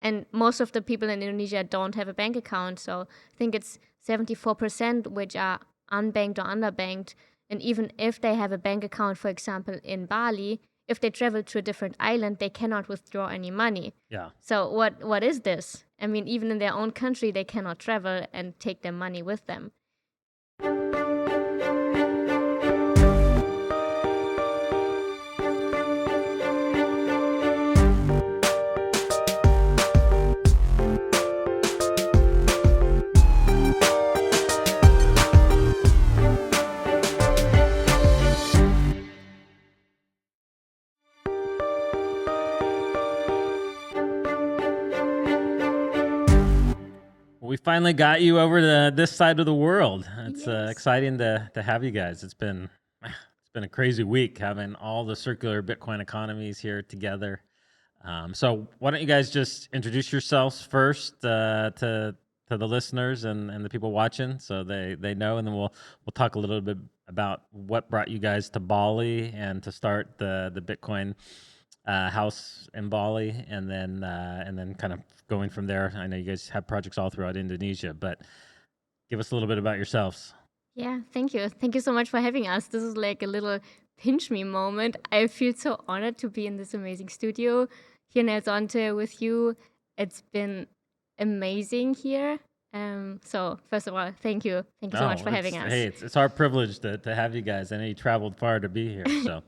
And most of the people in Indonesia don't have a bank account. So I think it's 74% which are unbanked or underbanked. And even if they have a bank account, for example, in Bali, if they travel to a different island, they cannot withdraw any money. Yeah. So what is this? I mean, even in their own country, they cannot travel and take their money with them. We finally got you over to this side of the world. It's Yes. exciting to have you guys. It's been a crazy week having all the circular Bitcoin economies here together. So why don't you guys just introduce yourselves first to the listeners and the people watching, so they know, and then we'll talk a little bit about what brought you guys to Bali and to start the Bitcoin house in Bali, and then kind of going from there. I know you guys have projects all throughout Indonesia, but give us a little bit about yourselves. Yeah, thank you. Thank you so much for having us. This is like a little pinch me moment. I feel so honored to be in this amazing studio here in Zonte with you. It's been amazing here. So first of all, thank you. Thank you so much for having us. Hey, it's our privilege to have you guys. I know you traveled far to be here, so.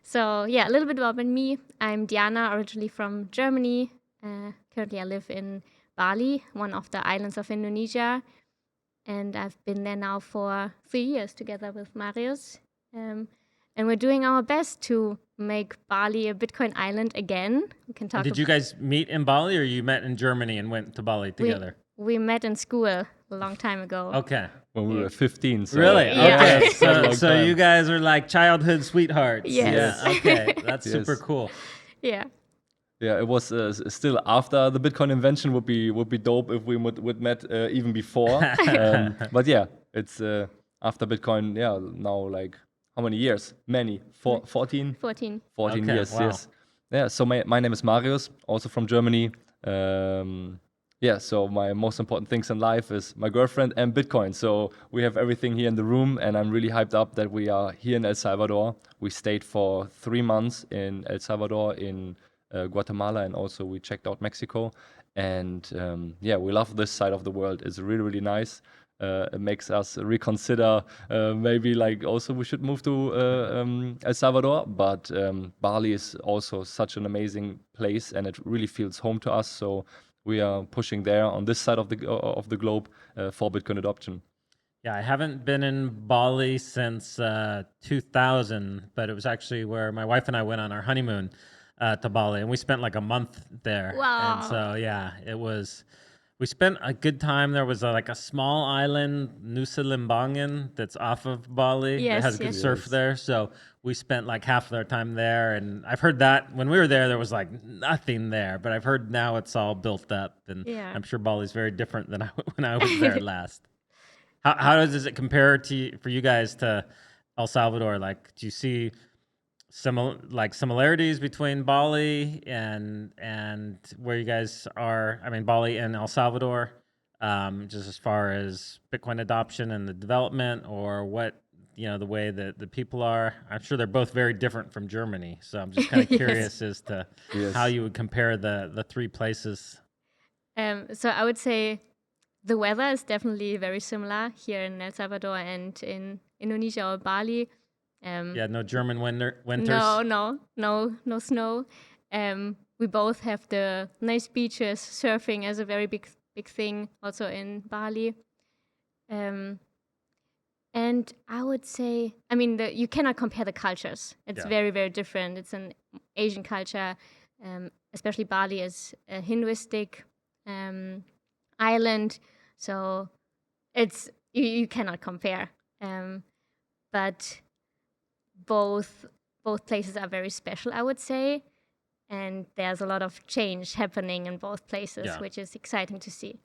So yeah, a little bit about me. I'm Diana, originally from Germany. Currently I live in Bali, one of the islands of Indonesia. And I've been there now for 3 years together with Marius. And we're doing our best to make Bali a Bitcoin island again. We can talk. Did you guys meet in Bali, or you met in Germany and went to Bali together? We met in school a long time ago. Okay. When we were 15. So Really? Yeah. Okay. So you guys are like childhood sweethearts. Yes. Yeah. Okay. That's Yes. super cool. Yeah. Yeah, it was still after the Bitcoin invention. Would be dope if we would met even before. But yeah, it's after Bitcoin. Yeah, now like how many years? Many. 14? 14. 14 Okay, years. wow. Yes. Yeah. So my name is Marius, also from Germany. Yeah. So my most important things in life is my girlfriend and Bitcoin. So we have everything here in the room, and I'm really hyped up that we are here in El Salvador. We stayed for 3 months in El Salvador, in Guatemala, and also we checked out Mexico. And yeah, we love this side of the world. It's really, really nice. It makes us reconsider maybe like also we should move to El Salvador. But Bali is also such an amazing place, and it really feels home to us. So we are pushing there on this side of the globe for Bitcoin adoption. Yeah, I haven't been in Bali since 2000, but it was actually where my wife and I went on our honeymoon to Bali, and we spent like a month there. Wow. And so yeah, we spent a good time. There was like a small island, Nusa Limbangan, that's off of Bali. Yes, It has good yes. surf there. So we spent like half of our time there. And I've heard that when we were there was like nothing there. But I've heard now it's all built up. And Yeah. I'm sure Bali's very different than when I was there last. How does it compare for you guys to El Salvador? Like, do you see similarities between Bali and where you guys are? I mean, Bali and El Salvador, just as far as Bitcoin adoption and the development, or what, the way that the people are. I'm sure they're both very different from Germany, so I'm just kind of Yes. curious as to Yes. how you would compare the three places. So I would say the weather is definitely very similar here in El Salvador and in Indonesia or Bali. Yeah, no German winters. No snow. We both have the nice beaches. Surfing is a very big thing also in Bali. And I would say, I mean, you cannot compare the cultures. It's Yeah. very, very different. It's an Asian culture, especially Bali is a Hinduistic island, so it's you cannot compare. But both places are very special, I would say, and there's a lot of change happening in both places, Yeah. which is exciting to see.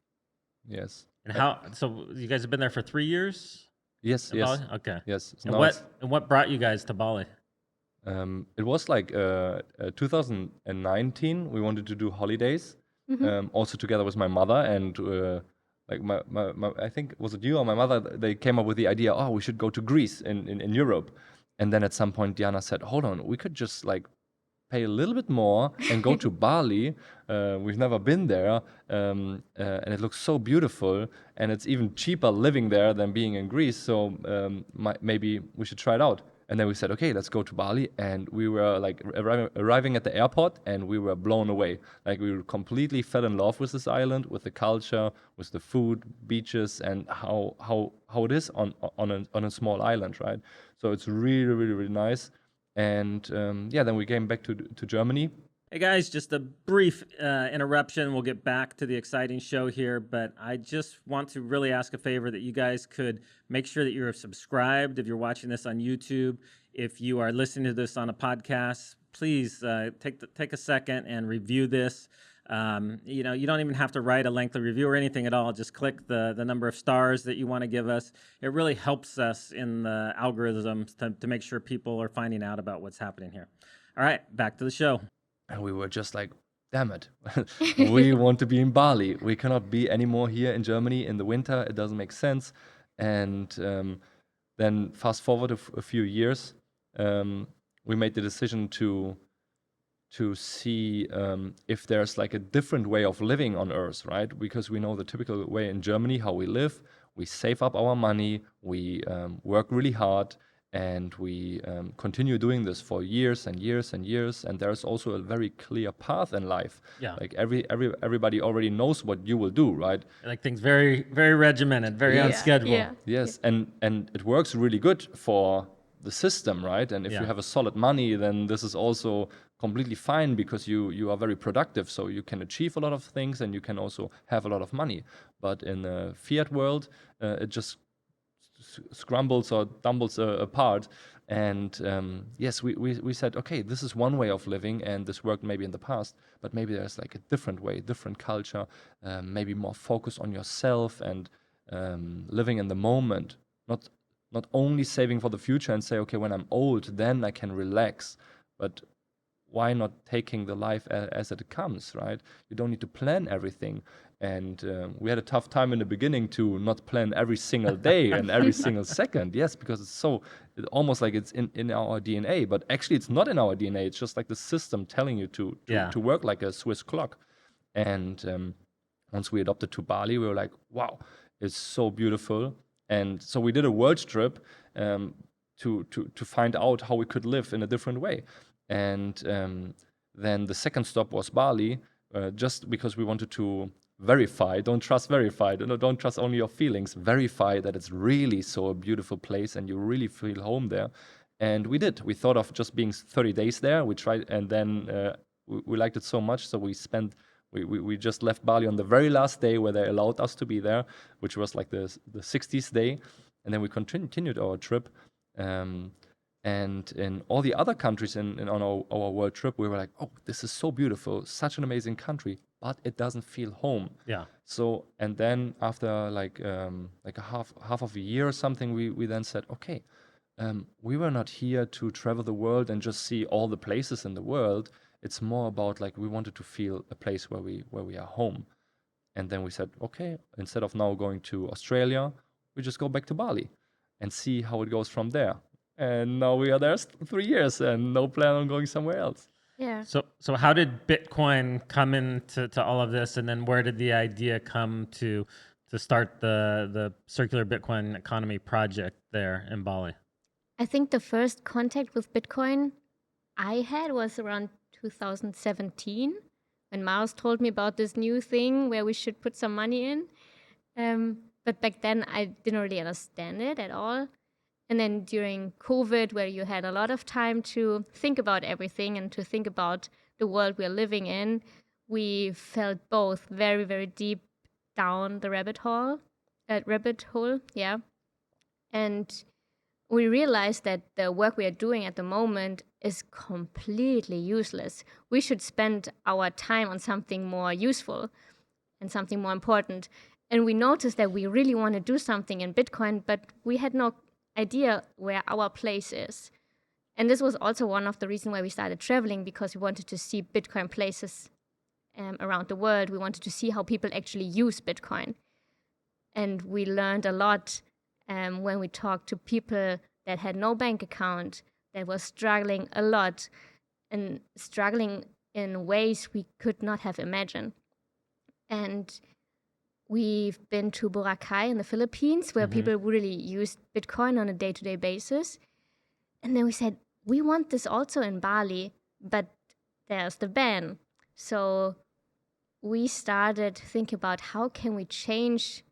Yes. And so you guys have been there for 3 years? Yes. in Yes. Bali? Okay. Yes. And No, what brought you guys to Bali? It was like 2019. We wanted to do holidays, also together with my mother and like my I think was it you or my mother, they came up with the idea, oh, we should go to Greece in Europe. And then at some point Diana said, hold on, we could just like pay a little bit more and go to Bali. We've never been there, and it looks so beautiful, and it's even cheaper living there than being in Greece. So maybe we should try it out. And then we said, okay, let's go to Bali. And we were like arriving at the airport, and we were blown away. Like we completely fell in love with this island, with the culture, with the food, beaches, and how it is on a small island, right? So it's really, really, really nice. And yeah, then we came back to Germany. Hey guys, just a brief interruption. We'll get back to the exciting show here, but I just want to really ask a favor that you guys could make sure that you're subscribed if you're watching this on YouTube. If you are listening to this on a podcast, please take a second and review this. You know, you don't even have to write a lengthy review or anything at all. Just click the number of stars that you want to give us. It really helps us in the algorithms to make sure people are finding out about what's happening here. All right, back to the show. And we were just like, damn it, we want to be in Bali. We cannot be anymore here in Germany in the winter. It doesn't make sense. And then fast forward a few years, we made the decision to see if there's like a different way of living on Earth, right? Because we know the typical way in Germany, how we live. We save up our money, we work really hard, and we continue doing this for years and years and years. And there's also a very clear path in life. Yeah. Like everybody already knows what you will do, right? Like things very, very regimented, very on schedule. Yeah. Yes, and it works really good for the system, right? And if you have a solid money, then this is also completely fine because you are very productive, so you can achieve a lot of things and you can also have a lot of money. But in the fiat world, it just scrambles or tumbles apart. And yes, we said, okay, this is one way of living, and this worked maybe in the past, but maybe there's like a different way, different culture, maybe more focus on yourself and living in the moment, not only saving for the future and say, okay, when I'm old, then I can relax, but why not taking the life as it comes, right? You don't need to plan everything. And we had a tough time in the beginning to not plan every single day and every single second. Yes, because it's almost like it's in our DNA, but actually it's not in our DNA. It's just like the system telling you to work like a Swiss clock. And once we adopted to Bali, we were like, wow, it's so beautiful. And so we did a world trip to find out how we could live in a different way. And then the second stop was Bali, just because we wanted to verify, don't trust only your feelings, verify that it's really so a beautiful place and you really feel home there. And we did. We thought of just being 30 days there. We tried, and then we liked it so much, so we just left Bali on the very last day where they allowed us to be there, which was like the 60th day. And then we continued our trip. And in all the other countries on our world trip, we were like, oh, this is so beautiful, such an amazing country, but it doesn't feel home. Yeah. So, and then after like a half of a year or something, we then said, okay, we were not here to travel the world and just see all the places in the world. It's more about like we wanted to feel a place where we are home. And then we said, okay, instead of now going to Australia, we just go back to Bali and see how it goes from there. And now we are there 3 years and no plan on going somewhere else. Yeah. So how did Bitcoin come into all of this, and then where did the idea come to start the circular Bitcoin economy project there in Bali? I think the first contact with Bitcoin I had was around 2017 when Marius told me about this new thing where we should put some money in. But back then I didn't really understand it at all. And then during COVID, where you had a lot of time to think about everything and to think about the world we're living in, we felt both very, very deep down the rabbit hole, yeah. And we realized that the work we are doing at the moment is completely useless. We should spend our time on something more useful and something more important. And we noticed that we really want to do something in Bitcoin, but we had no idea where our place is. And this was also one of the reasons why we started traveling, because we wanted to see Bitcoin places around the world. We wanted to see how people actually use Bitcoin. And we learned a lot when we talked to people that had no bank account, that were struggling a lot and struggling in ways we could not have imagined. And we've been to Boracay in the Philippines, where people really used Bitcoin on a day-to-day basis. And then we said, we want this also in Bali, but there's the ban. So we started thinking about how can we change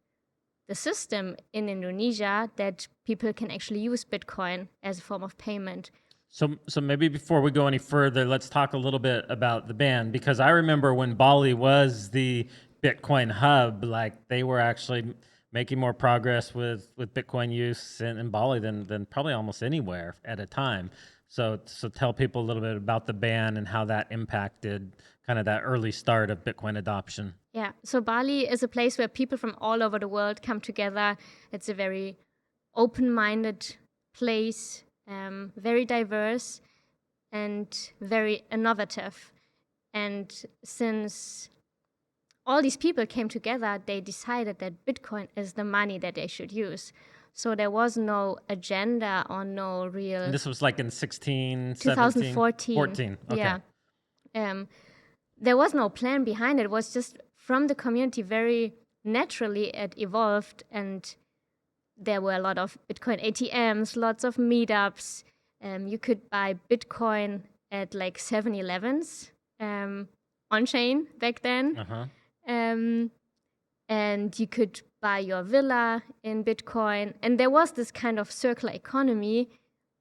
the system in Indonesia that people can actually use Bitcoin as a form of payment. So maybe before we go any further, let's talk a little bit about the ban, because I remember when Bali was the Bitcoin hub, like they were actually making more progress with Bitcoin use in Bali than probably almost anywhere at a time. So tell people a little bit about the ban and how that impacted kind of that early start of Bitcoin adoption. Yeah, so Bali is a place where people from all over the world come together. It's a very open-minded place, very diverse and very innovative. And since all these people came together, they decided that Bitcoin is the money that they should use. So there was no agenda or no real... And this was like in 2014. 14, okay. Yeah. There was no plan behind it. It was just from the community, very naturally it evolved, and there were a lot of Bitcoin ATMs, lots of meetups. You could buy Bitcoin at like 7-Elevens on-chain back then. Uh-huh. And you could buy your villa in Bitcoin. And there was this kind of circular economy,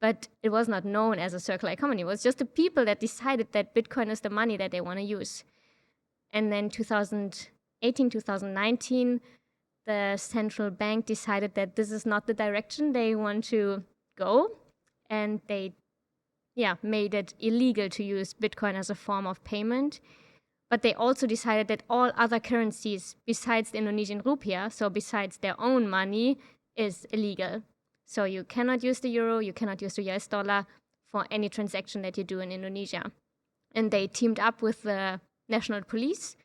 but it was not known as a circular economy. It was just the people that decided that Bitcoin is the money that they want to use. And then 2018, 2019, the central bank decided that this is not the direction they want to go. And they made it illegal to use Bitcoin as a form of payment. But they also decided that all other currencies besides the Indonesian rupiah, so besides their own money, is illegal. So you cannot use the euro, you cannot use the US dollar for any transaction that you do in Indonesia. And they teamed up with the national police,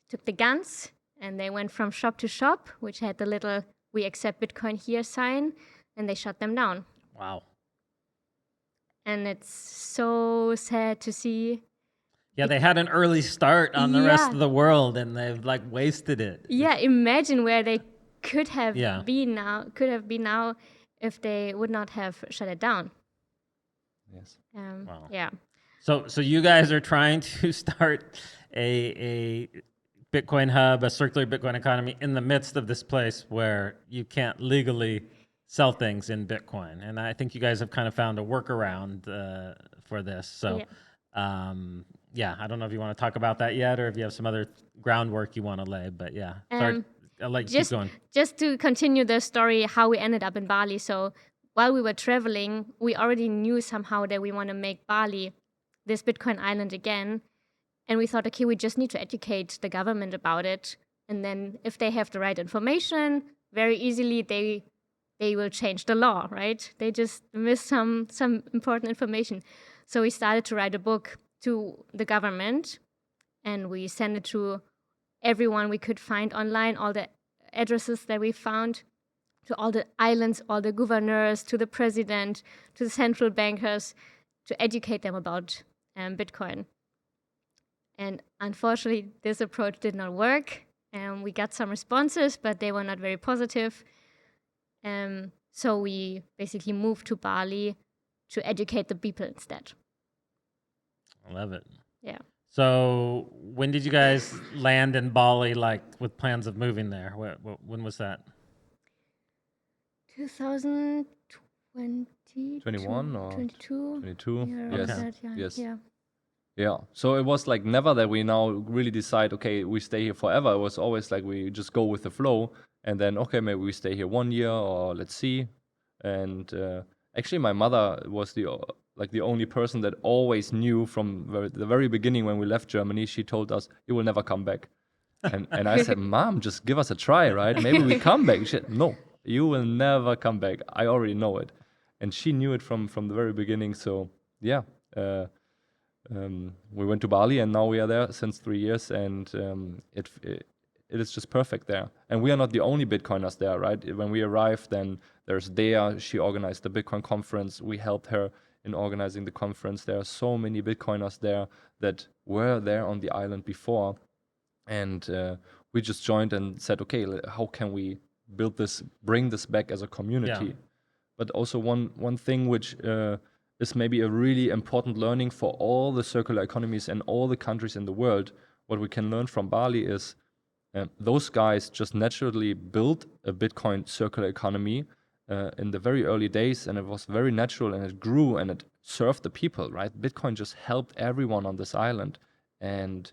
took the guns, and they went from shop to shop, which had the little "We accept Bitcoin here" sign, and they shut them down. Wow. And it's so sad to see. Yeah, they had an early start on the rest of the world, and they've like wasted it. Yeah, imagine where they could have been now if they would not have shut it down. Yes. Wow. Yeah. So you guys are trying to start a Bitcoin hub, a circular Bitcoin economy in the midst of this place where you can't legally sell things in Bitcoin. And I think you guys have kind of found a workaround for this. So I don't know if you want to talk about that yet, or if you have some other groundwork you want to lay, but sorry, I'll let you keep going. Just to continue the story, how we ended up in Bali. So while we were traveling, we already knew somehow that we want to make Bali this Bitcoin island again. And we thought, okay, we just need to educate the government about it. And then if they have the right information, very easily they will change the law, right? They just miss some important information. So we started to write a book to the government, and we sent it to everyone we could find online, all the addresses that we found, to all the islands, all the governors, to the president, to the central bankers, to educate them about Bitcoin. And unfortunately, this approach did not work. We got some responses, but they were not very positive. So we basically moved to Bali to educate the people instead. I love it. Yeah. So when did you guys land in Bali, like with plans of moving there? When was that? 2020. 21 or 22. 22? Yeah, Yes. that, Yes. Yeah. Yeah. So it was like never that we now really decide, okay, we stay here forever. It was always like we just go with the flow, and then, okay, maybe we stay here 1 year, or let's see. And actually, my mother was the only person that always knew from the very beginning when we left Germany. She told us, "You will never come back." And I said, "Mom, just give us a try, right? Maybe we come back." She said, "No, you will never come back. I already know it." And she knew it from the very beginning. So yeah, we went to Bali, and now we are there since 3 years, and it is just perfect there. And we are not the only Bitcoiners there, right? When we arrived, then there's Dea. She organized the Bitcoin conference. We helped her in organizing the conference. There are so many Bitcoiners there that were there on the island before, and we just joined and said, okay, how can we build this, bring this back as a community? Yeah. But also one thing which is maybe a really important learning for all the circular economies and all the countries in the world. What we can learn from Bali is those guys just naturally built a Bitcoin circular economy in the very early days, and it was very natural, and it grew, and it served the people, right? Bitcoin just helped everyone on this island, and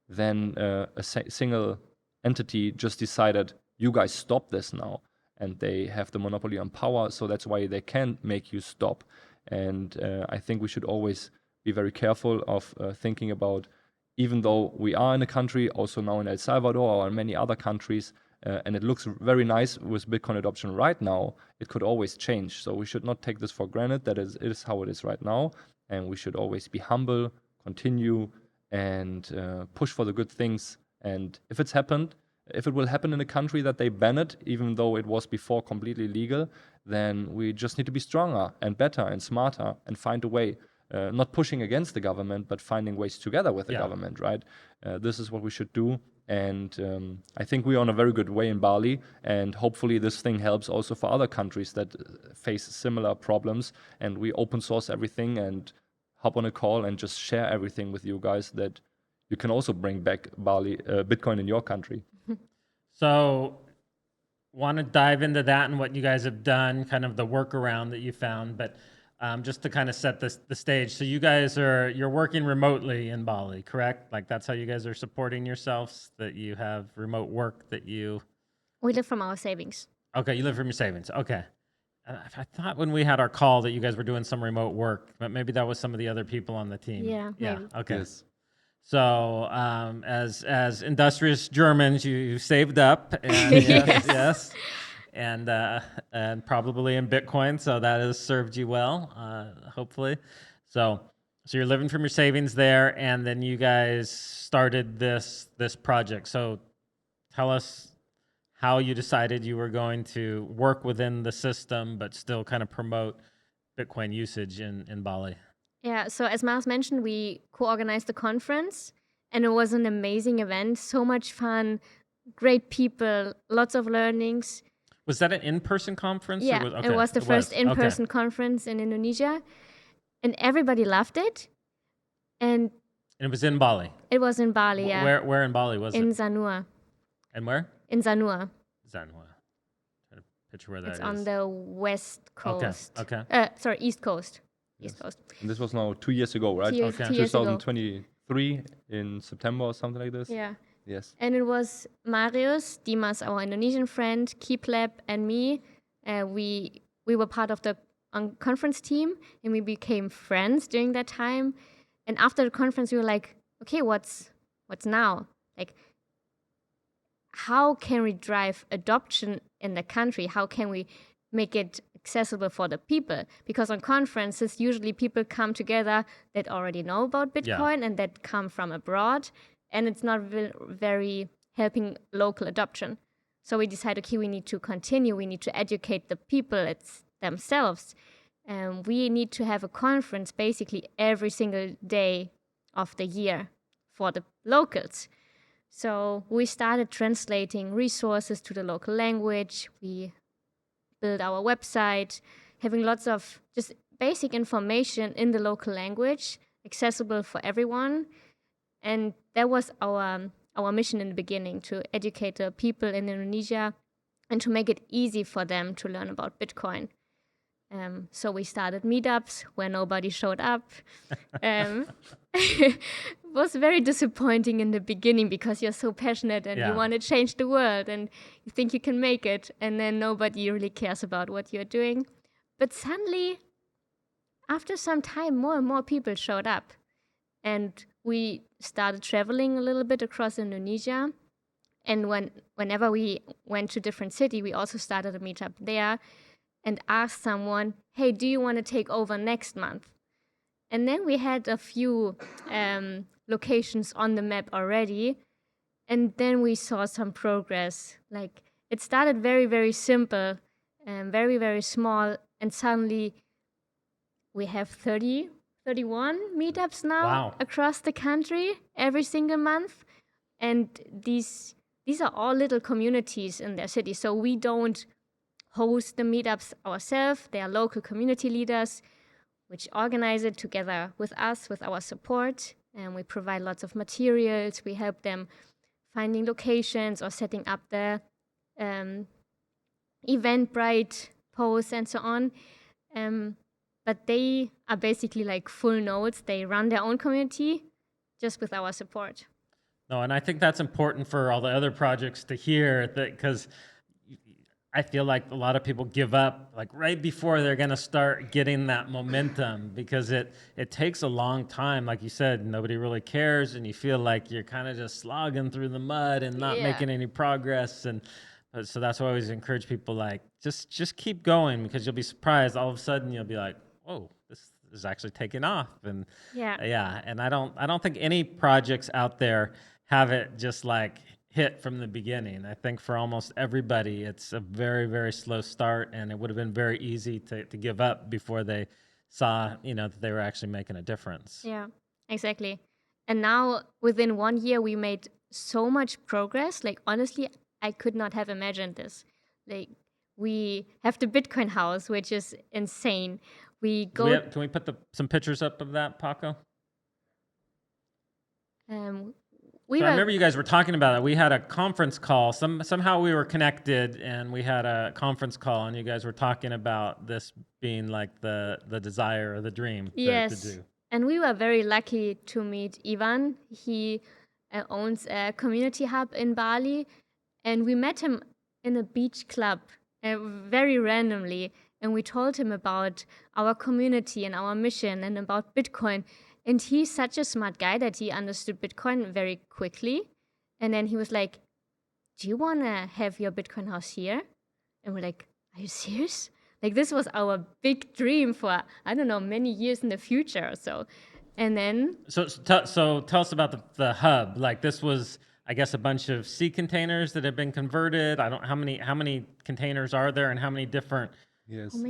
then a single entity just decided, you guys stop this now, and they have the monopoly on power, so that's why they can make you stop. And I think we should always be very careful of thinking about, even though we are in a country, also now in El Salvador or in many other countries, and it looks very nice with Bitcoin adoption right now, it could always change. So we should not take this for granted, that it is how it is right now, and we should always be humble, continue, and push for the good things. And if it will happen in a country that they ban it, even though it was before completely legal, then we just need to be stronger and better and smarter and find a way, not pushing against the government, but finding ways together with the government, right? This is what we should do. And I think we're on a very good way in Bali, and hopefully this thing helps also for other countries that face similar problems, and we open source everything and hop on a call and just share everything with you guys, that you can also bring back Bitcoin in your country. So, want to dive into that and what you guys have done, kind of the workaround that you found, but just to kind of set the stage. So you guys you're working remotely in Bali, correct? Like that's how you guys are supporting yourselves, that you have remote work that you... We live from our savings. Okay, you live from your savings. Okay. I thought when we had our call that you guys were doing some remote work, but maybe that was some of the other people on the team. Yeah, maybe. Okay. Yes. So, as industrious Germans, you saved up, and yes, and probably in Bitcoin, so that has served you well, hopefully. So you're living from your savings there, and then you guys started this project. So, tell us how you decided you were going to work within the system, but still kind of promote Bitcoin usage in Bali. Yeah, so as Mars mentioned, we co-organized the conference, and it was an amazing event. So much fun, great people, lots of learnings. Was that an in-person conference? Yeah, it was the first in-person conference in Indonesia, and everybody loved it. And it was in Bali? It was in Bali, yeah. Where in Bali was it? In Sanur. And where? In Sanur. Trying to picture where that is. It's on the west coast. Okay. Sorry, east coast. Yes. East coast. And this was now 2 years ago, right? 2 years, Okay. 2 years ago. 2023 in September or something like this? Yeah. Yes. And it was Marius, Dimas, our Indonesian friend, Kipleb, and me. We were part of the conference team, and we became friends during that time. And after the conference, we were like, okay, what's now? Like, how can we drive adoption in the country? How can we make it accessible for the people? Because on conferences, usually people come together that already know about Bitcoin and that come from abroad, and it's not very helping local adoption. So we decided, okay, we need to continue. We need to educate the people themselves. And we need to have a conference basically every single day of the year for the locals. So we started translating resources to the local language. We built our website, having lots of just basic information in the local language, accessible for everyone. And that was our mission in the beginning, to educate the people in Indonesia and to make it easy for them to learn about Bitcoin. So we started meetups where nobody showed up. It was very disappointing in the beginning because you're so passionate and you want to change the world and you think you can make it, and then nobody really cares about what you're doing. But suddenly, after some time, more and more people showed up, and we started traveling a little bit across Indonesia. And whenever we went to different city, we also started a meetup there and asked someone, hey, do you want to take over next month? And then we had a few locations on the map already. And then we saw some progress. Like it started very, very simple and very, very small. And suddenly we have 31 meetups now Wow. across the country every single month. And these are all little communities in their city. So we don't host the meetups ourselves. They are local community leaders which organize it together with us, with our support. And we provide lots of materials. We help them finding locations or setting up the Eventbrite posts and so on. But they are basically like full nodes. They run their own community just with our support. No, and I think that's important for all the other projects to hear, that because I feel like a lot of people give up like right before they're going to start getting that momentum, because it takes a long time. Like you said, nobody really cares, and you feel like you're kind of just slogging through the mud and not making any progress. And so that's why I always encourage people, like just keep going, because you'll be surprised. All of a sudden you'll be like, whoa, this is actually taking off. And and I don't think any projects out there have it just like hit from the beginning. I think for almost everybody, it's a very, very slow start, and it would have been very easy to give up before they saw, that they were actually making a difference. Yeah, exactly. And now within 1 year, we made so much progress. Like, honestly, I could not have imagined this. Like, we have the Bitcoin house, which is insane. We go. Can we put some pictures up of that, Paco? We I remember you guys were talking about it. We had a conference call. Somehow we were connected, and we had a conference call, and you guys were talking about this being like the desire or the dream to do. And we were very lucky to meet Ivan. He owns a community hub in Bali, and we met him in a beach club very randomly. And we told him about our community and our mission and about Bitcoin. And he's such a smart guy that he understood Bitcoin very quickly. And then he was like, do you want to have your Bitcoin house here? And we're like, are you serious? Like, this was our big dream for, I don't know, many years in the future or so. And then... So tell us about the hub. Like, this was, I guess, a bunch of C containers that have been converted. How many containers are there, and how many different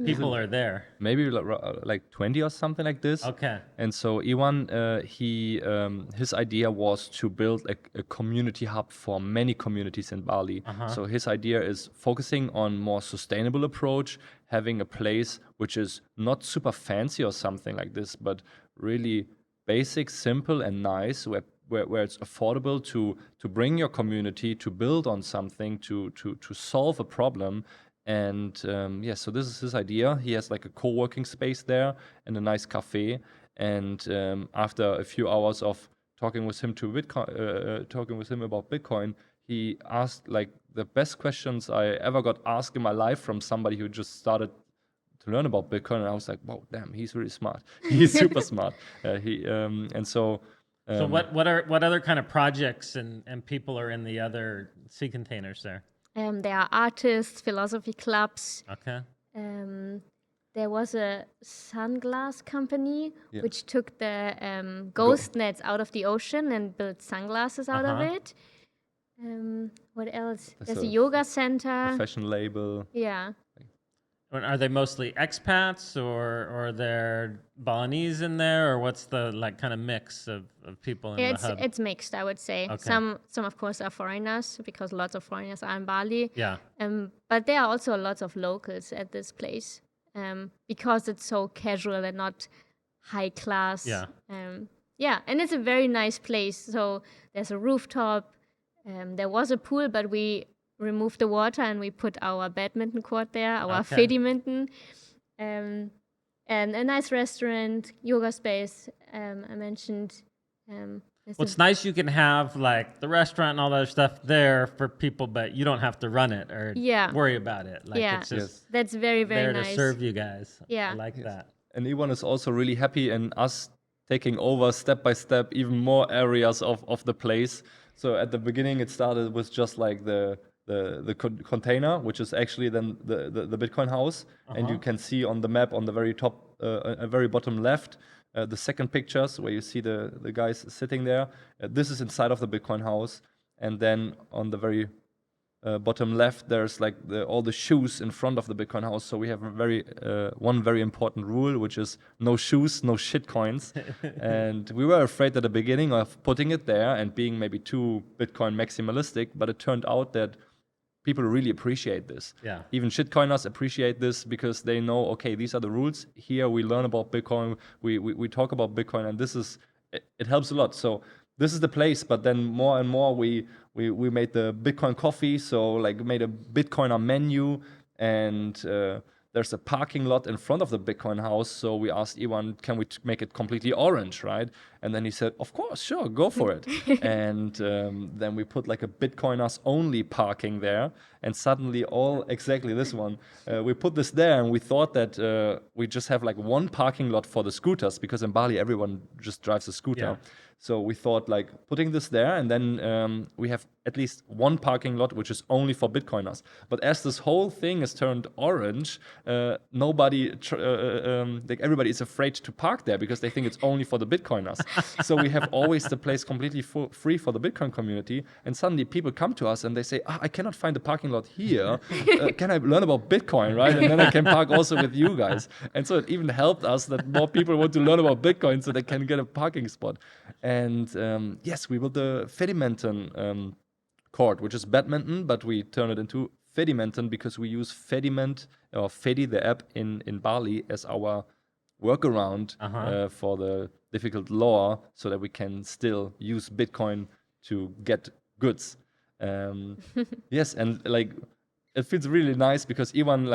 people are there? Maybe like 20 or something like this. Okay. And so Iwan, his idea was to build a community hub for many communities in Bali. So his idea is focusing on more sustainable approach, having a place which is not super fancy or something like this, but really basic, simple, and nice, where it's affordable to bring your community to build on something, to solve a problem. And so this is his idea. He has like a co-working space there and a nice cafe. And after a few hours of talking with him about Bitcoin, he asked like the best questions I ever got asked in my life from somebody who just started to learn about Bitcoin. And I was like, wow, damn, he's really smart. He's super smart. So what other kind of projects and people are in the other C containers there? There are artists, philosophy clubs. Okay. There was a sunglass company which took the ghost nets out of the ocean and built sunglasses out of it. What else? There's a yoga center. A fashion label. Yeah. Are they mostly expats, or are there Balinese in there, or what's the like kind of mix of people in the hub? It's mixed, I would say. Okay. Some of course are foreigners, because lots of foreigners are in Bali. Yeah. But there are also lots of locals at this place, because it's so casual and not high class. Yeah. And it's a very nice place. So there's a rooftop. There was a pool, but we removed the water and we put our badminton court there, our Fedimint, and a nice restaurant, yoga space. I mentioned. It's nice you can have like the restaurant and all that other stuff there for people, but you don't have to run it or worry about it. Like, it's just that's very, very there nice. to serve you guys. Yeah, I like that. And Iwan is also really happy in us taking over step by step even more areas of the place. So at the beginning, it started with just like the container, which is actually then the Bitcoin house. And you can see on the map on the very top, very bottom left, The second pictures where you see the guys sitting there, this is inside of the Bitcoin house. And then on the very bottom left, there's like all the shoes in front of the Bitcoin house. So we have one very important rule, which is no shoes, no shit coins. And we were afraid at the beginning of putting it there and being maybe too Bitcoin maximalistic, but it turned out that people really appreciate this. Yeah. Even shitcoiners appreciate this because they know, okay, these are the rules. Here we learn about Bitcoin, we talk about Bitcoin, and it helps a lot. So this is the place, but then more and more we made the Bitcoin coffee, so like made a Bitcoiner menu, and there's a parking lot in front of the Bitcoin house. So we asked Iwan, can we make it completely orange, right? And then he said, of course, sure, go for it. And then we put like a Bitcoiners only parking there, and suddenly exactly this one, we put this there, and we thought that we just have like one parking lot for the scooters, because in Bali everyone just drives a scooter. Yeah. So we thought like putting this there, and then we have at least one parking lot which is only for Bitcoiners. But as this whole thing is turned orange, everybody is afraid to park there because they think it's only for the Bitcoiners. So we have always the place completely free for the Bitcoin community, and suddenly people come to us and they say, I cannot find the parking lot here. Can I learn about Bitcoin, right? And then I can park also with you guys. And so it even helped us that more people want to learn about Bitcoin so they can get a parking spot. And yes, we built the Fedimint court, which is badminton, but we turn it into Fedimint because we use Fedimint or Fedi, the app in Bali, as our workaround for the difficult law, so that we can still use Bitcoin to get goods. Yes, and like it feels really nice because Iwan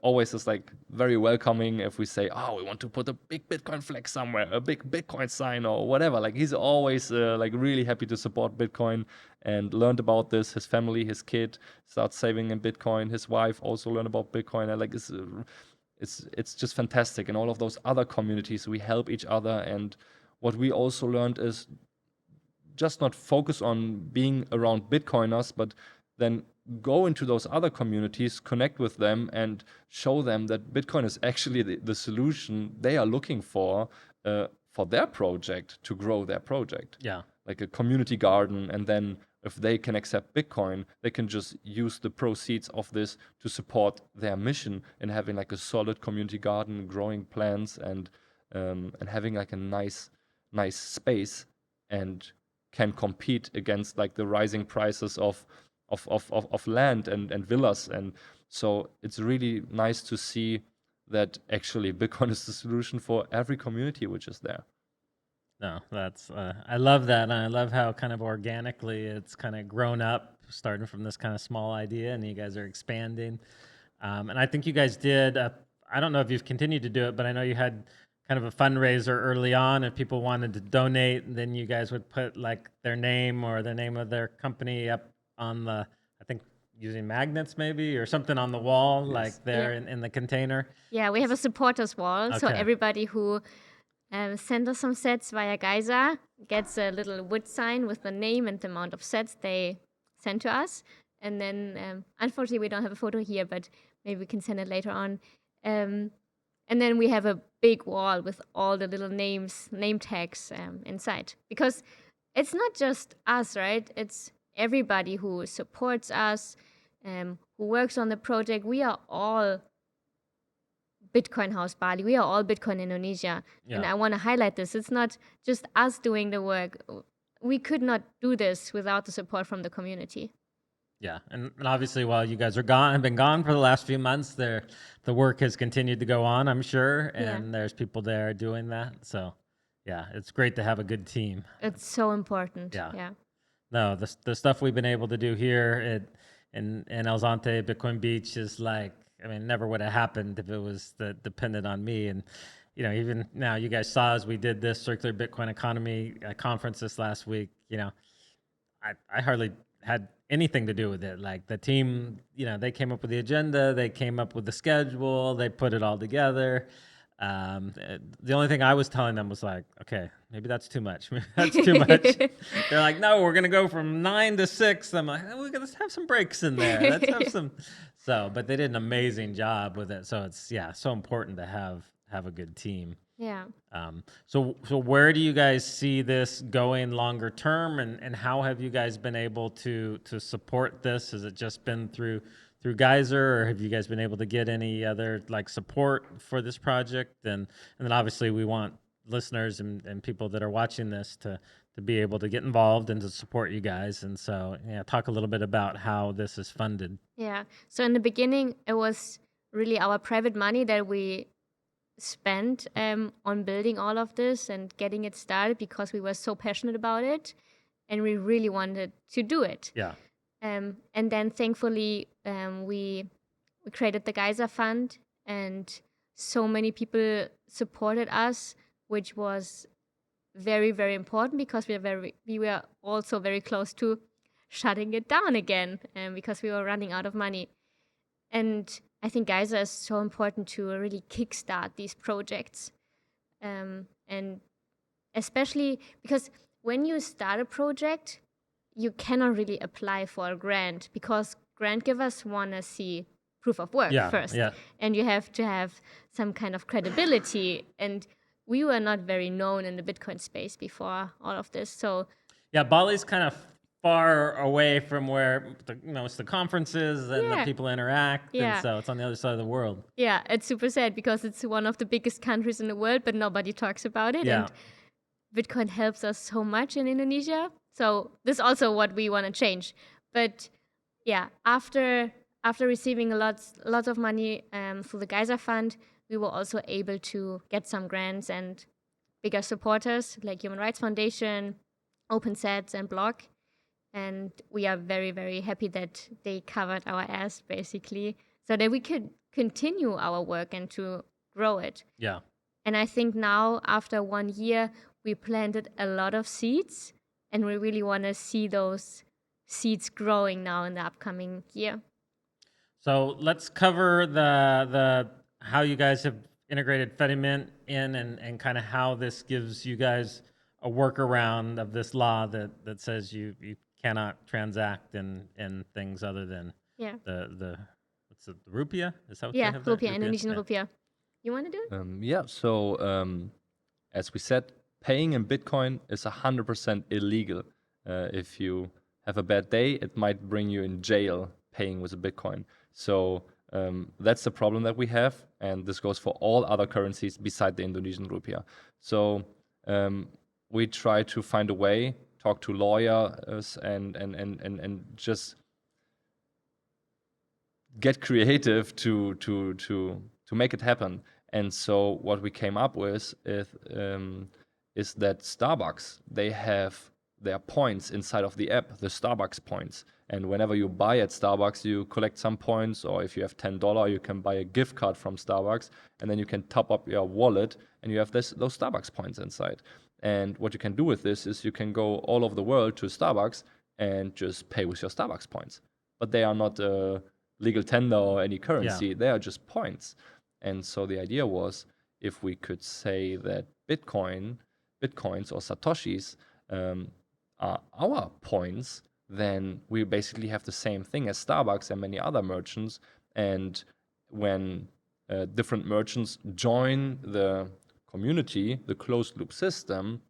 always is like very welcoming if we say, oh, we want to put a big Bitcoin flag somewhere, a big Bitcoin sign or whatever. Like he's always like really happy to support Bitcoin, and learned about this. His family, his kid starts saving in Bitcoin. His wife also learned about Bitcoin. And like it's just fantastic. In all of those other communities, we help each other. And what we also learned is just not focus on being around Bitcoiners, but then go into those other communities, connect with them, and show them that Bitcoin is actually the solution they are looking for their project, to grow their project. Yeah. Like a community garden, and then if they can accept Bitcoin, they can just use the proceeds of this to support their mission in having like a solid community garden, growing plants, and having like a nice space, and can compete against like the rising prices of land and villas. And so it's really nice to see that actually Bitcoin is the solution for every community which is there. No, that's I love that, and I love how kind of organically it's kind of grown up, starting from this kind of small idea, and you guys are expanding. And I think you guys did. I don't know if you've continued to do it, but I know you had kind of a fundraiser early on. If people wanted to donate, then you guys would put like their name or the name of their company up on the, I think using magnets maybe or something on the wall, yes, like there in the container. Yeah, we have a supporters wall, so Okay. everybody who send us some sets via Geyser gets a little wood sign with the name and the amount of sets they send to us. And then, unfortunately, we don't have a photo here, but maybe we can send it later on. And then we have a big wall with all the little names, name tags inside. Because it's not just us, right? It's everybody who supports us, who works on the project. We are all Bitcoin House Bali. We are all Bitcoin Indonesia. Yeah. And I want to highlight this. It's not just us doing the work. We could not do this without the support from the community. Yeah, and obviously while you guys are have been gone for the last few months, the work has continued to go on, I'm sure, and there's people there doing that. So yeah, it's great to have a good team. It's so important. Yeah. No, the stuff we've been able to do here in El Zonte, Bitcoin Beach is like, I mean, never would have happened if it was dependent on me. And, you know, even now you guys saw as we did this Circular Bitcoin Economy conference this last week, you know, I hardly had anything to do with it. Like the team, you know, they came up with the agenda, they came up with the schedule, they put it all together. The only thing I was telling them was like, okay, maybe that's too much. Maybe that's too much. They're like, no, we're going to go from 9 to 6. I'm like, we're going to have some breaks in there. Let's have some. So, but they did an amazing job with it. So it's, so important to have a good team. Yeah. So where do you guys see this going longer term, and how have you guys been able to support this? Has it just been through Geyser, or have you guys been able to get any other like support for this project? And then obviously we want listeners and people that are watching this to be able to get involved and to support you guys. And so yeah, talk a little bit about how this is funded. Yeah. So in the beginning, it was really our private money that we spent on building all of this and getting it started because we were so passionate about it and we really wanted to do it. Yeah. And then thankfully, we created the Geyser Fund, and so many people supported us, which was very, very important because we were also very close to shutting it down again, because we were running out of money. And I think Geyser is so important to really kickstart these projects, and especially because when you start a project, you cannot really apply for a grant because grant givers want to see proof of work first. Yeah. And you have to have some kind of credibility. And we were not very known in the Bitcoin space before all of this. So yeah, Bali's kind of far away from where it's the conferences and the people interact, and so it's on the other side of the world. Yeah, it's super sad because it's one of the biggest countries in the world, but nobody talks about it. Yeah. And Bitcoin helps us so much in Indonesia. So this is also what we want to change. But yeah, after receiving lots of money through the Geyser Fund, we were also able to get some grants and bigger supporters like Human Rights Foundation, OpenSets, and Block. And we are very, very happy that they covered our ass, basically, so that we could continue our work and to grow it. Yeah. And I think now, after 1 year, we planted a lot of seeds, and we really want to see those seeds growing now in the upcoming year. So let's cover the how you guys have integrated Fedimint in, and kind of how this gives you guys a workaround of this law that says you cannot transact in things other than the what's it, the rupiah? Is that what they have? Rupiah, Indonesian rupiah. You want to do it? So as we said, paying in Bitcoin is 100% illegal. If you have a bad day, it might bring you in jail paying with a Bitcoin. So that's the problem that we have, and this goes for all other currencies beside the Indonesian rupiah. So we try to find a way, talk to lawyers, and just get creative to make it happen. And so what we came up with is that Starbucks, they have their points inside of the app, the Starbucks points. And whenever you buy at Starbucks, you collect some points, or if you have $10, you can buy a gift card from Starbucks, and then you can top up your wallet, and you have those Starbucks points inside. And what you can do with this is you can go all over the world to Starbucks and just pay with your Starbucks points. But they are not legal tender or any currency. Yeah. They are just points. And so the idea was, if we could say that bitcoins or satoshis are our points, then we basically have the same thing as Starbucks and many other merchants. And when different merchants join the community, the closed loop system,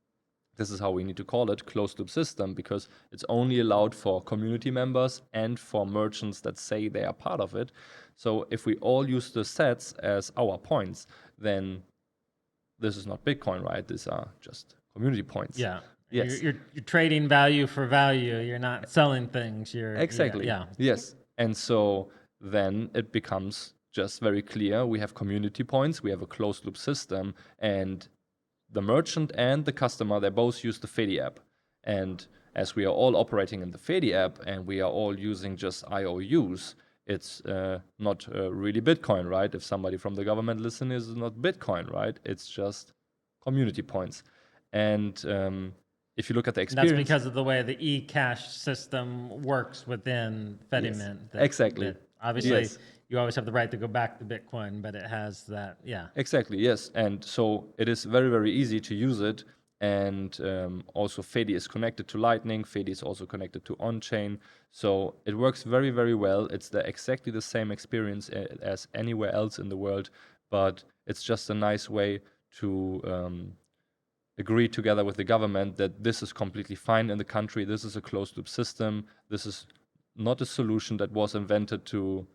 this is how we need to call it, closed loop system, because it's only allowed for community members and for merchants that say they are part of it. So if we all use the sets as our points, then this is not Bitcoin, right? These are just community points. Yeah. Yes. You're trading value for value. You're not selling things. Exactly. Yeah. Yes. And so then it becomes just very clear. We have community points. We have a closed loop system, and the merchant and the customer, they both use the Fedi app. And as we are all operating in the Fedi app and we are all using just IOUs, it's not really Bitcoin, right? If somebody from the government listens, it's not Bitcoin, right? It's just community points. And if you look at the experience... That's because of the way the e-cash system works within Fedimint. Yes, exactly. Obviously, yes. You always have the right to go back to Bitcoin, but it has that, yeah. Exactly, yes. And so it is very, very easy to use it. And also Fedi is connected to Lightning. Fedi is also connected to on-chain. So it works very, very well. It's exactly the same experience as anywhere else in the world, but it's just a nice way agree together with the government that this is completely fine in the country. This is a closed loop system. This is not a solution that was invented to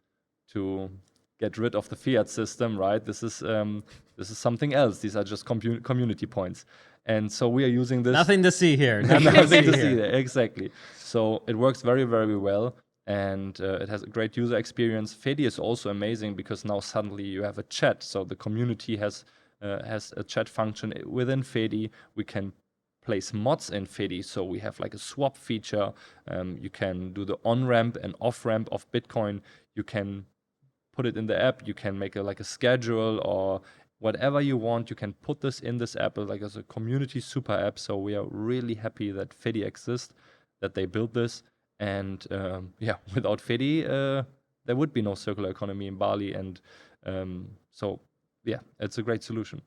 get rid of the fiat system, right? This is something else. These are just community points, and so we are using this. Nothing to see here. Nothing to see there. Exactly. So it works very, very well, and it has a great user experience. Fedi is also amazing because now suddenly you have a chat. So the community has a chat function within Fedi. We can place mods in Fedi, so we have like a swap feature. You can do the on-ramp and off-ramp of Bitcoin. You can put it in the app. You can make like a schedule or whatever you want. You can put this in this app like as a community super app. So we are really happy that Fedi exists, that they built this. And without Fedi, there would be no circular economy in Bali. And so it's a great solution.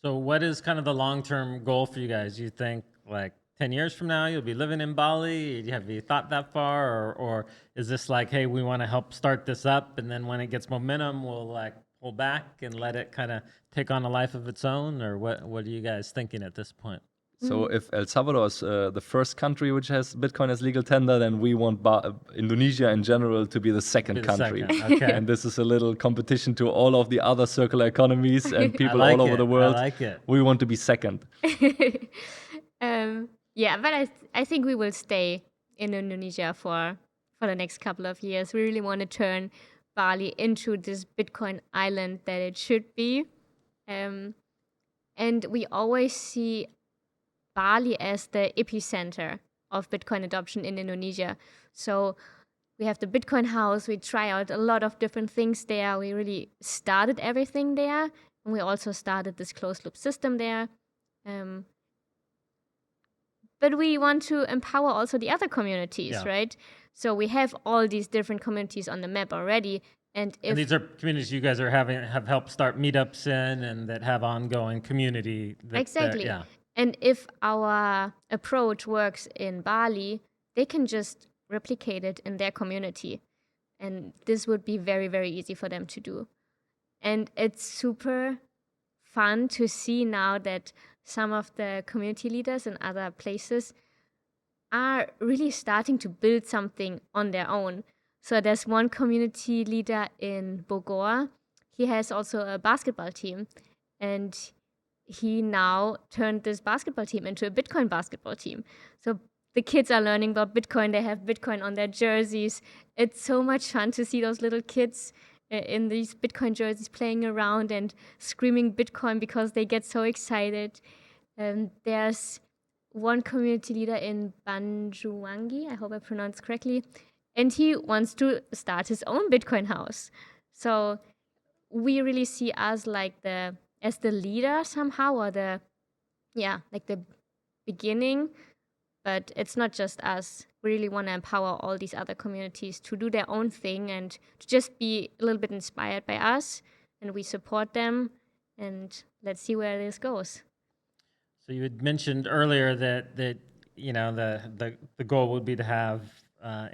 So what is kind of the long-term goal for you guys? You think like 10 years from now, you'll be living in Bali? Have you thought that far? Or is this like, hey, we want to help start this up, and then when it gets momentum, we'll like pull back and let it kind of take on a life of its own? Or what are you guys thinking at this point? So if El Salvador is the first country which has Bitcoin as legal tender, then we want Indonesia in general to be the second country. Okay. And this is a little competition to all of the other circular economies and people all over the world. I like it. We want to be second. But I think we will stay in Indonesia for the next couple of years. We really want to turn Bali into this Bitcoin island that it should be. And we always see Bali as the epicenter of Bitcoin adoption in Indonesia. So we have the Bitcoin house. We try out a lot of different things there. We really started everything there. And we also started this closed loop system there. But we want to empower also the other communities, right? So we have all these different communities on the map already. And these are communities you guys have helped start meetups in and that have ongoing community. Exactly. And if our approach works in Bali, they can just replicate it in their community. And this would be very, very easy for them to do. And it's super fun to see now that some of the community leaders in other places are really starting to build something on their own. So there's one community leader in Bogor. He has also a basketball team. And he now turned this basketball team into a Bitcoin basketball team. So the kids are learning about Bitcoin. They have Bitcoin on their jerseys. It's so much fun to see those little kids in these Bitcoin jerseys playing around and screaming Bitcoin because they get so excited. There's one community leader in Banjuwangi, I hope I pronounced correctly, and he wants to start his own Bitcoin house. So we really see us like as the leader somehow, or the beginning, but it's not just us. We really want to empower all these other communities to do their own thing and to just be a little bit inspired by us, and we support them, and let's see where this goes. So you had mentioned earlier that you know the goal would be to have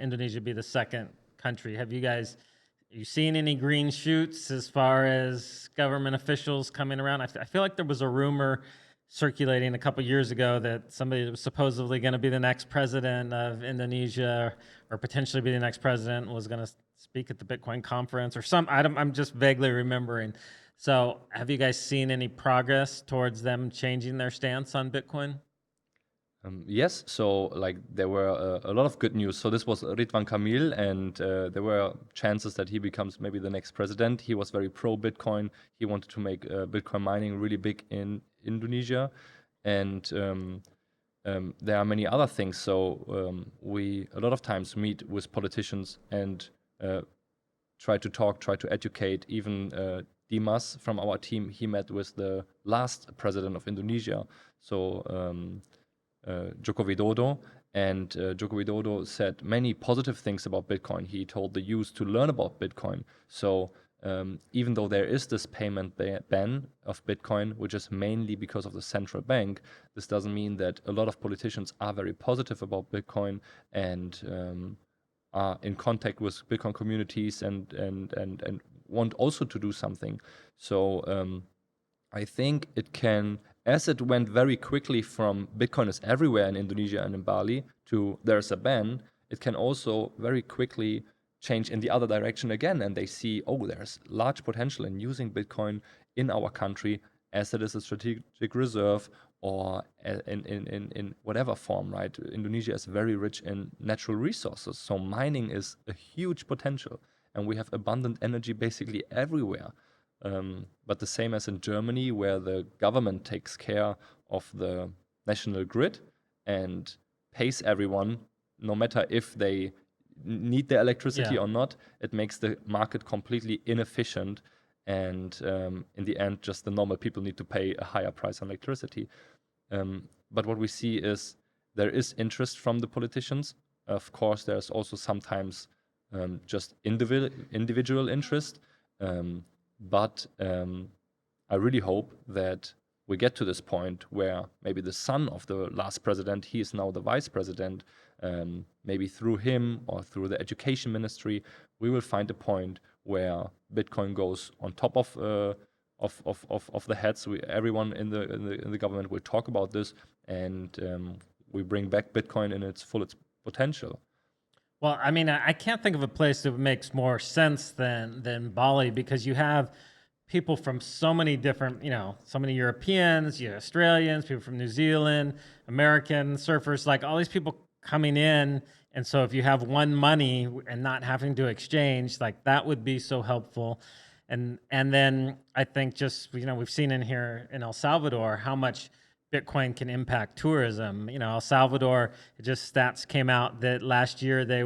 Indonesia be the second country. Have you seen any green shoots as far as government officials coming around? I feel like there was a rumor circulating a couple years ago that somebody was supposedly going to be the next president of Indonesia, or potentially be the next president, was going to speak at the Bitcoin conference or some. I'm just vaguely remembering. So have you guys seen any progress towards them changing their stance on Bitcoin? Yes, so like there were a lot of good news. So this was Ridwan Kamil, and there were chances that he becomes maybe the next president. He was very pro Bitcoin. He wanted to make Bitcoin mining really big in Indonesia, and there are many other things. So we a lot of times meet with politicians and try to educate. Even Dimas from our team, he met with the last president of Indonesia. So Joko Widodo, and Joko Widodo said many positive things about Bitcoin. He told the youth to learn about Bitcoin. So even though there is this payment ban of Bitcoin, which is mainly because of the central bank, this doesn't mean that a lot of politicians are very positive about Bitcoin and are in contact with Bitcoin communities and want also to do something. So I think it can, as it went very quickly from Bitcoin is everywhere in Indonesia and in Bali to there's a ban, it can also very quickly change in the other direction again. And they see, oh, there's large potential in using Bitcoin in our country as it is a strategic reserve or in whatever form, right? Indonesia is very rich in natural resources. So mining is a huge potential. And we have abundant energy basically everywhere. But the same as in Germany, where the government takes care of the national grid and pays everyone, no matter if they need the electricity Yeah. or not, it makes the market completely inefficient. And in the end, just the normal people need to pay a higher price on electricity. But what we see is there is interest from the politicians. Of course, there's also sometimes just individual interest. But I really hope that we get to this point where maybe the son of the last president, he is now the vice president, maybe through him or through the education ministry, we will find a point where Bitcoin goes on top of the heads. Everyone in the government will talk about this, and we bring back Bitcoin in its full potential. Well, I mean, I can't think of a place that makes more sense than Bali, because you have people from so many different, so many Europeans, Australians, people from New Zealand, American surfers, like all these people coming in. And so if you have one money and not having to exchange, like that would be so helpful. And then I think just, we've seen in here in El Salvador how much Bitcoin can impact tourism. El Salvador, just stats came out that last year they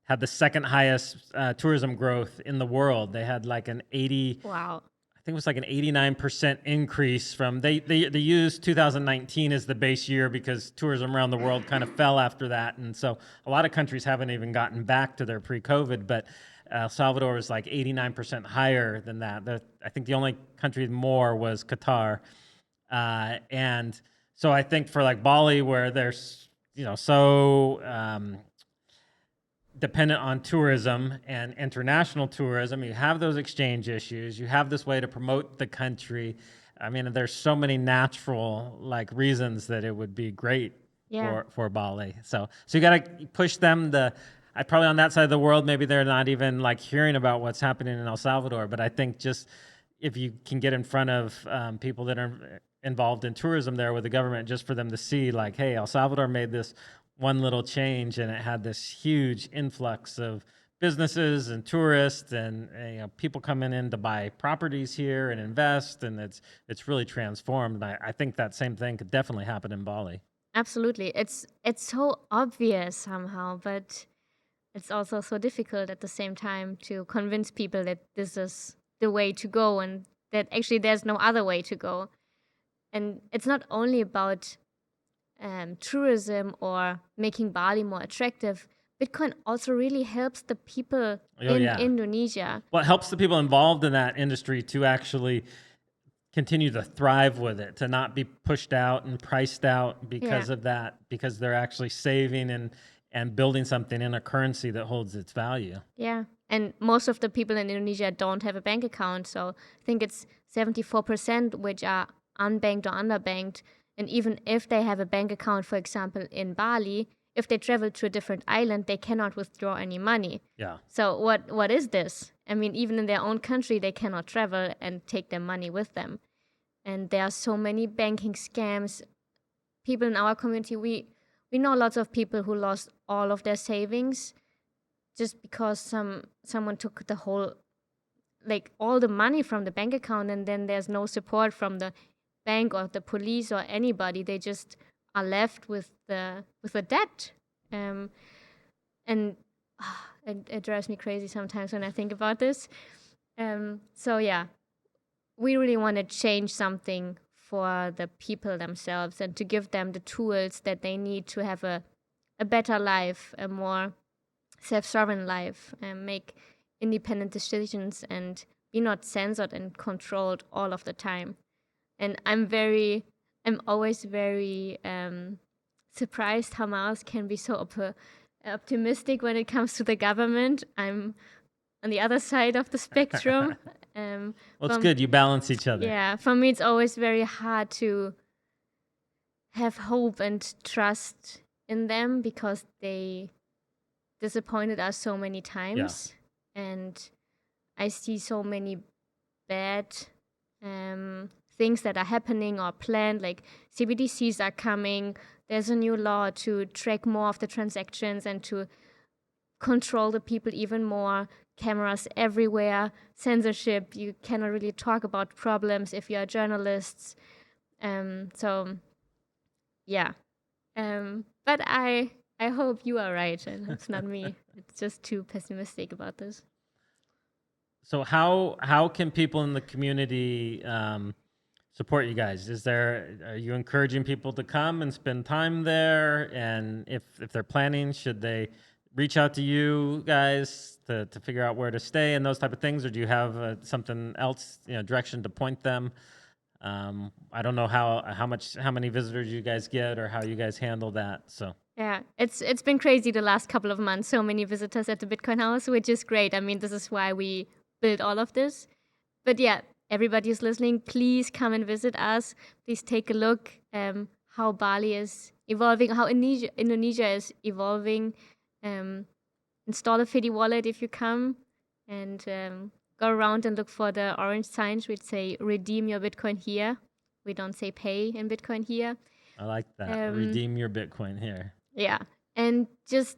had the second highest tourism growth in the world. They had like an 80. Wow. I think it was like an 89% increase from they used 2019 as the base year because tourism around the world kind of fell after that, and so a lot of countries haven't even gotten back to their pre-COVID. But El Salvador was like 89% higher than that. I think the only country more was Qatar. And so I think for like Bali, where there's, so dependent on tourism and international tourism, you have those exchange issues, you have this way to promote the country. I mean, there's so many natural like reasons that it would be great for Bali. So you got to push them. Probably on that side of the world, maybe they're not even like hearing about what's happening in El Salvador. But I think just if you can get in front of people that are involved in tourism there with the government, just for them to see like, hey, El Salvador made this one little change and it had this huge influx of businesses and tourists and people coming in to buy properties here and invest, and it's really transformed. And I think that same thing could definitely happen in Bali. Absolutely. It's so obvious somehow, but it's also so difficult at the same time to convince people that this is the way to go and that actually there's no other way to go. And it's not only about tourism or making Bali more attractive. Bitcoin also really helps the people in Indonesia. Well, it helps the people involved in that industry to actually continue to thrive with it, to not be pushed out and priced out because of that, because they're actually saving and building something in a currency that holds its value. Yeah. And most of the people in Indonesia don't have a bank account. So I think it's 74% which are unbanked or underbanked. And even if they have a bank account, for example, in Bali, if they travel to a different island, they cannot withdraw any money. Yeah. So what is this? I mean, even in their own country, they cannot travel and take their money with them. And there are so many banking scams. People in our community, we know lots of people who lost all of their savings just because someone took the whole, like all the money from the bank account, and then there's no support from the bank or the police or anybody. They just are left with the debt, and it drives me crazy sometimes when I think about this. So yeah, we really want to change something for the people themselves and to give them the tools that they need to have a better life, a more self-sovereign life, and make independent decisions and be not censored and controlled all of the time. And I'm always very surprised how Marius can be so optimistic when it comes to the government. I'm on the other side of the spectrum. Um, Well, it's from- good. You balance each other. Yeah, for me, it's always very hard to have hope and trust in them because they disappointed us so many times. And I see so many bad things that are happening or planned, like CBDCs are coming. There's a new law to track more of the transactions and to control the people even more. Cameras everywhere, censorship. You cannot really talk about problems if you are journalists. So, yeah. But I hope you are right, and it's not me. It's just too pessimistic about this. So how can people in the community support you guys? Are you encouraging people to come and spend time there? And if they're planning, should they reach out to you guys to figure out where to stay and those type of things, or do you have something else, direction to point them? I don't know how many visitors you guys get or how you guys handle that. So Yeah, it's been crazy the last couple of months. So many visitors at the Bitcoin House, which is great. I mean, this is why we built all of this. But yeah, everybody who's listening, please come and visit us. Please take a look how Bali is evolving, how Indonesia is evolving. Install a Fedi wallet if you come, and go around and look for the orange signs which say redeem your Bitcoin here. We don't say pay in Bitcoin here. I like that. Redeem your Bitcoin here. Yeah, and just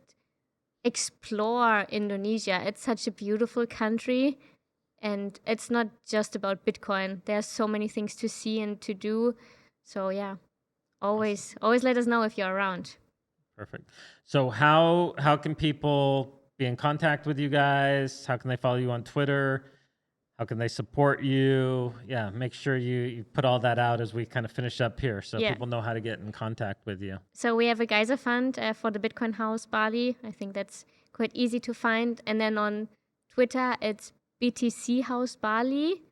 explore Indonesia. It's such a beautiful country, and it's not just about Bitcoin. There's so many things to see and to do. So yeah, always let us know if you're around. Perfect. So how can people be in contact with you guys? How can they follow you on Twitter? How can they support you? Yeah, make sure you put all that out as we kind of finish up here so people know how to get in contact with you. So we have a Geyser fund for the Bitcoin House Bali. I think that's quite easy to find. And then on Twitter, it's BTC House Bali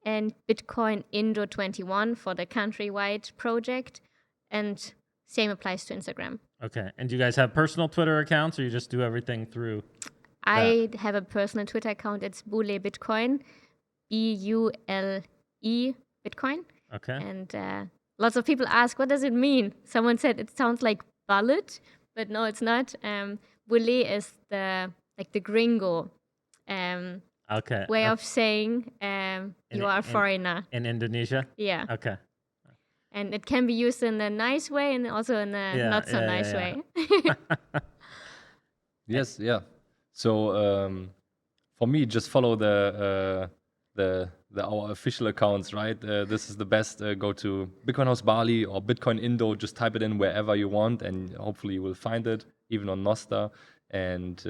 and Bitcoin Indo 21 for the countrywide project. And same applies to Instagram. Okay. And do you guys have personal Twitter accounts or you just do everything through? I have a personal Twitter account. It's Bule Bitcoin, BULE Bitcoin. Okay. And lots of people ask, what does it mean? Someone said it sounds like bullet, but no, it's not. Bule is the gringo way of saying you are a foreigner. In Indonesia? Yeah. Okay. And it can be used in a nice way and also in a not so nice way. Yes, yeah. So for me, just follow our official accounts, right? This is the best. Go to Bitcoin House Bali or Bitcoin Indo. Just type it in wherever you want, and hopefully you will find it, even on Nostr. And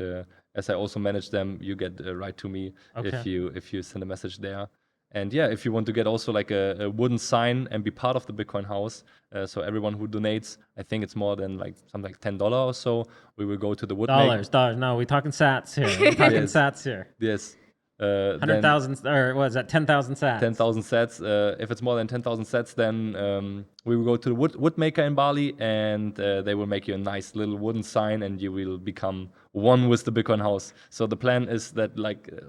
as I also manage them, you get right to me if you send a message there. And yeah, if you want to get also like a wooden sign and be part of the Bitcoin House, so everyone who donates, I think it's more than something like $10 or so, we will go to the wood Dollars. No, we're talking sats here. We're talking sats here. Yes. 100,000 or what is that? 10,000 sats. 10,000 sats. If it's more than 10,000 sats, then we will go to the wood maker in Bali, and they will make you a nice little wooden sign, and you will become one with the Bitcoin House. So the plan is that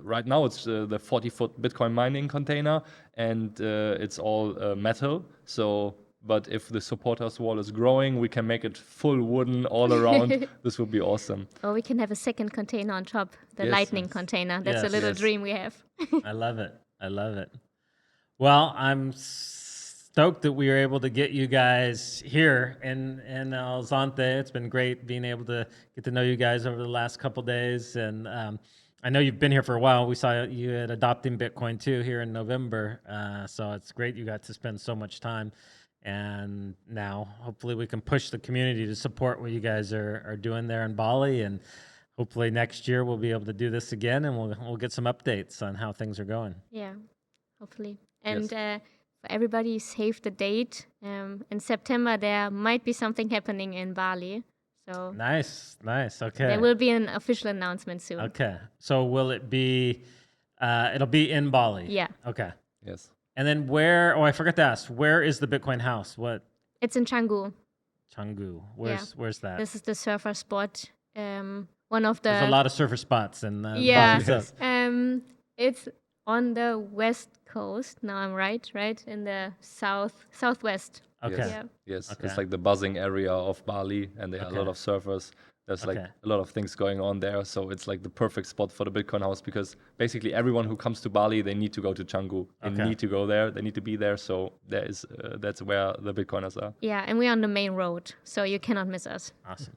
right now it's the 40-foot Bitcoin mining container, and it's all metal. So, but if the supporters wall is growing, we can make it full wooden all around. This would be awesome. Or we can have a second container on top, the lightning container. That's a little dream we have. I love it. I love it. Well, I'm stoked that we were able to get you guys here in Zonte. It's been great being able to get to know you guys over the last couple days. And I know you've been here for a while. We saw you at Adopting Bitcoin too here in November. So it's great you got to spend so much time. And now hopefully we can push the community to support what you guys are doing there in Bali, and hopefully next year we'll be able to do this again, and we'll get some updates on how things are going. Yeah, hopefully. And for everybody, save the date. In September there might be something happening in Bali. So nice. Okay. There will be an official announcement soon. Okay. So will it be? It'll be in Bali. Yeah. Okay. Yes. And then where? Oh, I forgot to ask. Where is the Bitcoin House? What? It's in Canggu. Canggu. Where's that? This is the surfer spot. One of the. There's a lot of surfer spots in yeah. Bali. It's on the west coast. Now I'm right in the southwest. Okay. Yes. Yeah. Yes, Okay. it's like the buzzing area of Bali, and there are a lot Okay. of surfers. There's like Okay. a lot of things going on there, so it's like the perfect spot for the Bitcoin house because basically everyone who comes to Bali, they need to go to Canggu. They Okay. need to go there. They need to be there. So there is that's where the Bitcoiners are. Yeah, and we're on the main road, so you cannot miss us. Awesome.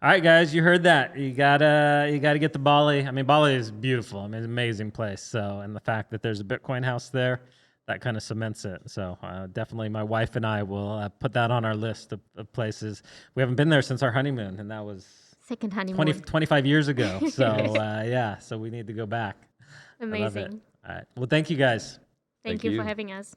All right, guys, you heard that. You gotta get to Bali. I mean, Bali is beautiful. I mean, it's an amazing place. So, and the fact that there's a Bitcoin house there, that kind of cements it. So, definitely, my wife and I will put that on our list of places. We haven't been there since our honeymoon, and that was Second honeymoon. 25 years ago. So, yeah, so we need to go back. I love it. Amazing. All right. Well, thank you guys. Thank Thank you for you. having us.